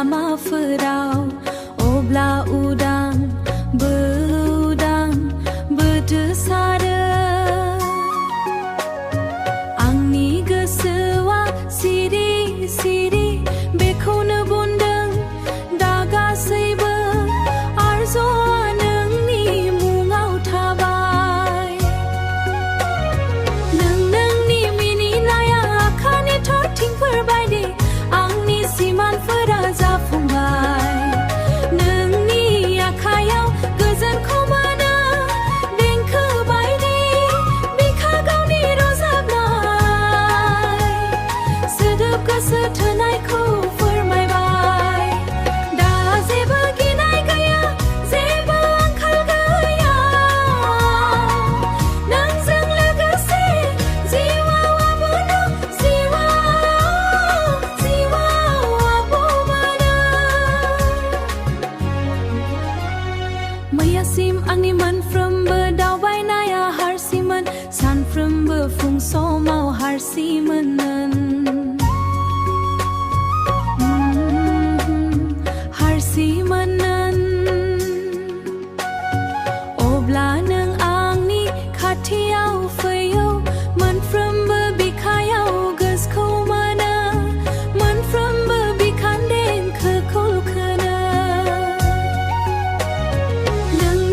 लामाफोराव अब्ला उदां बोथोसारो आंनि गोसोआ सिरि सिरि बेखौनो बुंदों दा गासैबो आरज'आ नोंनि मुङाव थाबाय नोंनि मिनिनाया आखानि थरथिंफोर बायदि आंनि सिमांफोरा जाफुंबाय नोंनि आखायाव गोजोनखौ मोनो देंखो बायदि बिखा गावनि रोजाबनाय सोदोब गोसो थोनायखौ फोरमायबाय दा जेबो गिनाय गैया जेबो आंखाल गैया नोंजों लोगोसे जिउआव आबुनो मैयासिम आंनि मोनफ्रोमबो दावबायनाया हारसिंमोन सानफ्रोमबो फुं समाव हारसिंमोन अब्ला नों आंनि खाथियाव फैयो मोनफ्रोमबो बिखायाव गोसोखौ मोनो मोनफ्रोमबो बिखान देंखोखौ खोनो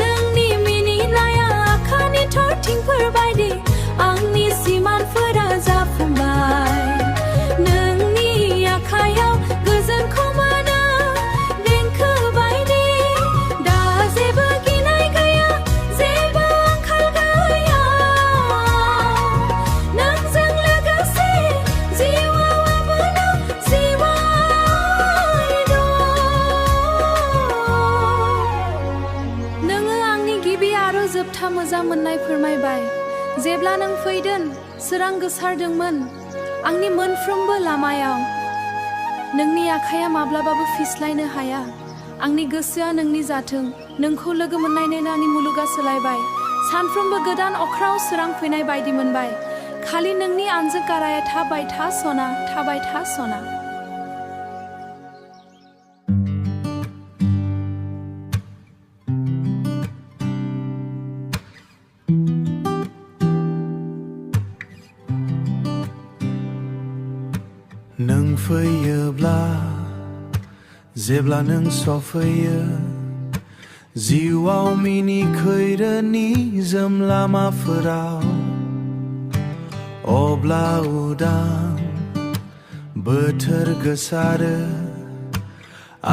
नोंनि मिनिनाया आखानि थरथिंफोर बायदि आंनि सिमांफोरा जाफुंबाय नोंनि आखायाव गोजोनखौ मोनो देंखो बायदि दा जेबो गिनाय गैया जेबो आंखाल गैया नोंजों लोगोसे जिउआव आबुनो नोङो आंनि गिबि आरो जोबथा मोजां मोननाय फोरमायबाय जेब्ला नों फैदों सोरां गोसारदोंमोन आंनि मोनफ्रोमबो लामायाव नोंनि आखाया माब्लाबाबो फिस्लायनो हाया आंनि गोसोआ नोंनि जाथों नोंखौ लोगो मोननायनो आंनि मुलुगा सोलायबाय सानफ्रोमबो गोदान अख्राङाव सोरां फैनाय बायदि मोनबाय खालि नोंनि आनजो गाराया थाबाय था सना नों फैयोब्ला जेब्ला नों सफैयो जिउआव मिनि खैरोनि जोम लामाफोराव अब्ला उदां बोथोर गोसारो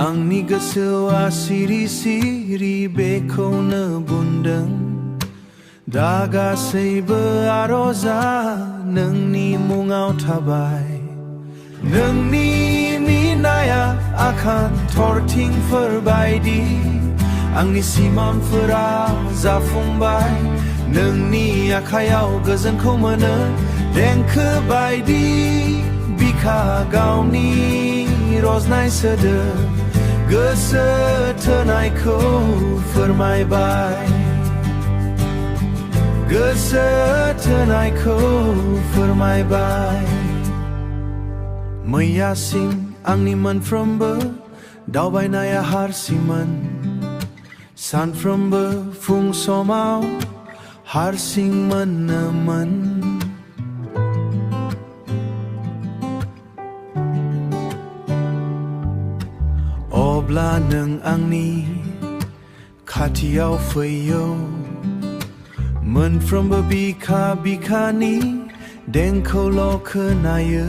आंनि गोसोआ सिरि सिरि बेखौनो बुंदों दा गासैबो आरजआ नोंनि मुङाव थाबाय नोंनि मिनिनाया आखान थरथिंफोर बायदि आंनि सिमांफोरा जाफुंबाय नोंनि आखायाव गोजोनखौ मोनो देंखो बायदि बिखा गावनि रजनाय सोदोब गोसो थोनायखौ फोरमायबाय गोसो थोनायखौ फोरमायबाय मैयासिम आंनि मोनफ्रोमबो दावबायनाया हारसिंमोन सानफ्रोमबो फुं समाव हारसिं मोनोमोन अब्ला नों आंनि खाथियाव फैयो मोनफ्रोमबो बिखानि देंखोल' खोनायो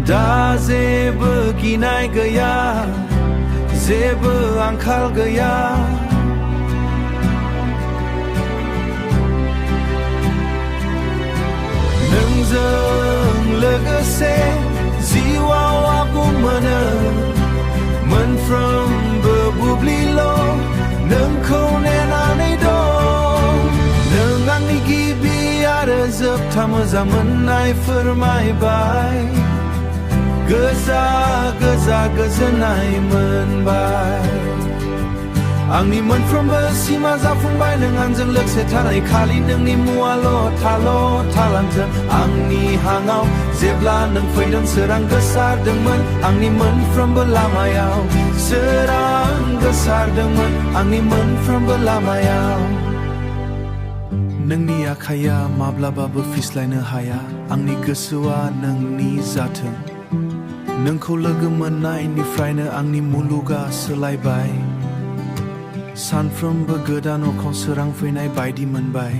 दा जेबो गिनाय गैया जेबो आंखाल गैया नोंजों लोगोसे जिउआव आबुं मोनो मोनफ्रोमबो बुब्लिल' नोंखौ नेनानै दं नों आंनि गिबि आरो जोबथा मोजां मोननाय फोरमायबाय गोजा गोजोननाय मोनबाय आंनि मोनफ्रोमबो सिमा जाफुंबाय नों आंजों लोगोसे थानाय खालि नोंनि मुवाल' थालांथों आंनि हाङाव जेब्ला नों फैदों सोरां गोसारदोंमोन आंनि मोनफ्रोमबो लामायाव सोरां गोसारदोंमोन आंनि मोनफ्रोमबो लामायाव नोंनि आखाइया माब्लाबाबो फिस्लायनो हाया आंनि गोसोआ नोंनि जाथों नोंखौ लोगो मोननायनिफ्रायनो आंनि मुलुगा सोलायबाय सानफ्रोमबो गोदान अखाव सोरां फैनाय बायदि मोनबाय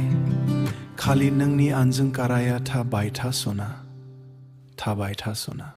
खालि नोंनि आनजों गाराया थाबाय था सना